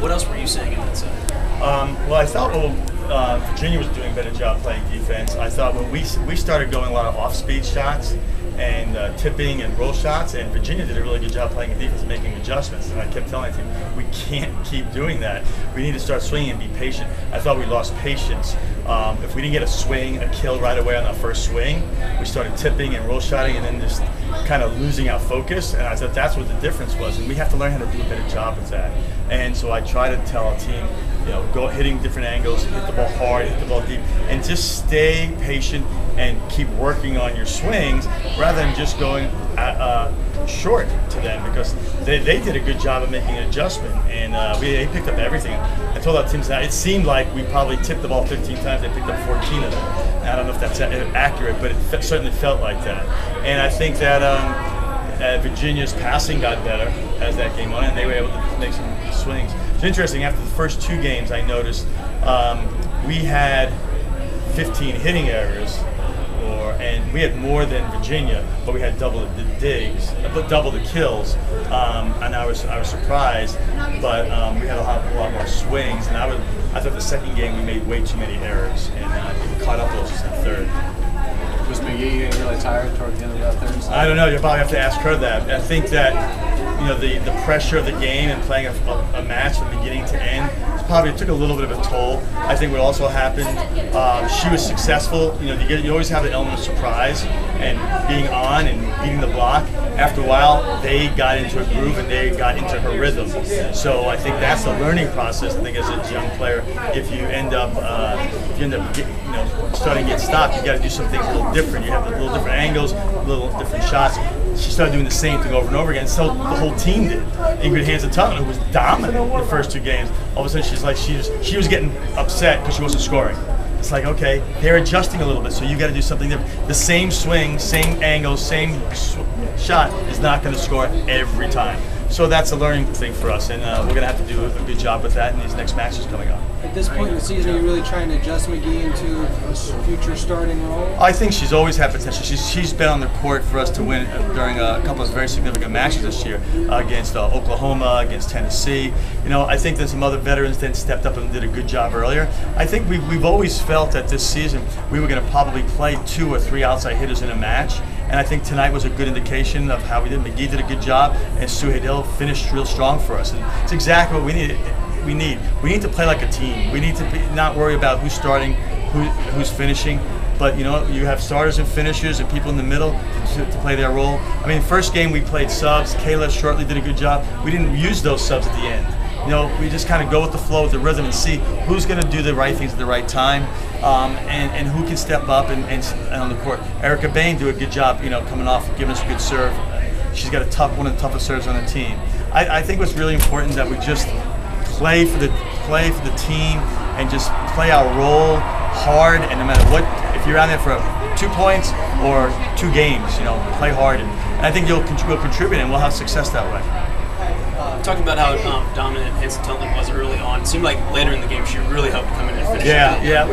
What else were you seeing in that set? Well, I thought Virginia was doing a better job playing defense. I thought when we started going a lot of off-speed shots and tipping and roll shots, and Virginia did a really good job playing defense and making adjustments. And I kept telling the team, we can't keep doing that. We need to start swinging and be patient. I thought we lost patience. If we didn't get a swing, a kill right away on that first swing, we started tipping and roll shotting and then just kind of losing our focus. And I thought that's what the difference was. And we have to learn how to do a better job with that. And so I try to tell our team, go hitting different angles, hit the ball hard, hit the ball deep, and just stay patient and keep working on your swings rather than just going short to them, because they did a good job of making an adjustment, and they picked up everything. I told our teams that it seemed like we probably tipped the ball 15 times, they picked up 14 of them. And I don't know if that's accurate, but it certainly felt like that. And I think that Virginia's passing got better as that game went, and they were able to make some swings. It's interesting, after the first two games I noticed we had 15 hitting errors, and we had more than Virginia, but we had double the digs, double the kills, and I was surprised, but we had a lot more swings, and I thought the second game we made way too many errors, and I think we caught up those in the third. Was McGee getting really tired toward the end of that third? I don't know. You'll probably have to ask her that. I think that the pressure of the game and playing a match from beginning to end probably took a little bit of a toll. I think what also happened, she was successful. You always have the element of surprise and being on and beating the block. After a while, they got into a groove and they got into her rhythm. So I think that's the learning process. I think as a young player, if you end up starting to get stopped, you got to do some things a little different. You have a little different angles, a little different shots. She started doing the same thing over and over again. So the whole team did. Ingrid Hansen-Tutton, who was dominant in the first two games, all of a sudden she's like she was getting upset because she wasn't scoring. It's like, okay, they're adjusting a little bit, so you got to do something different. The same swing, same angle, same shot is not going to score every time. So that's a learning thing for us, and we're going to have to do a good job with that in these next matches coming up. At this point in the season, are you really trying to adjust McGee into a future starting role? I think she's always had potential. She's been on the court for us to win during a couple of very significant matches this year against Oklahoma, against Tennessee. I think that some other veterans then stepped up and did a good job earlier. I think we've always felt that this season we were going to probably play 2 or 3 outside hitters in a match. And I think tonight was a good indication of how we did. McGee did a good job, and Suhail Hill finished real strong for us. And it's exactly what we need. We need to play like a team. We need to not worry about who's starting, who's finishing. But you have starters and finishers and people in the middle to play their role. I mean, first game we played subs. Kayla Shortley did a good job. We didn't use those subs at the end. We just kind of go with the flow, with the rhythm, and see who's going to do the right things at the right time, and who can step up and on the court. Erica Bain do a good job, coming off, giving us a good serve. She's got one of the toughest serves on the team. I think what's really important is that we just play for the team and just play our role hard. And no matter what, if you're out there for 2 points or 2 games, play hard. And I think we'll contribute and we'll have success that way. Talking about how dominant Hansen-Tutton was early on, it seemed like later in the game she really helped come in and finish. Yeah.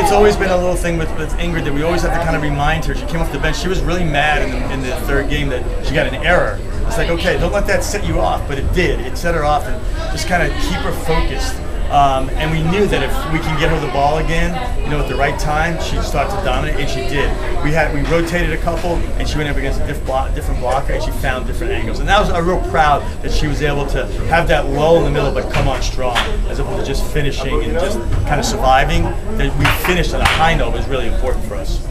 It's always been a little thing with Ingrid that we always have to kind of remind her. She came off the bench. She was really mad in the third game that she got an error. It's like, okay, don't let that set you off, but it did. It set her off, and just kind of keep her focused. And we knew that if we can get her the ball again, at the right time, she'd start to dominate, and she did. We rotated a couple, and she went up against a different blocker, and she found different angles. And I was real proud that she was able to have that lull in the middle, but come on strong, as opposed to just finishing and just kind of surviving. That we finished on a high note was really important for us.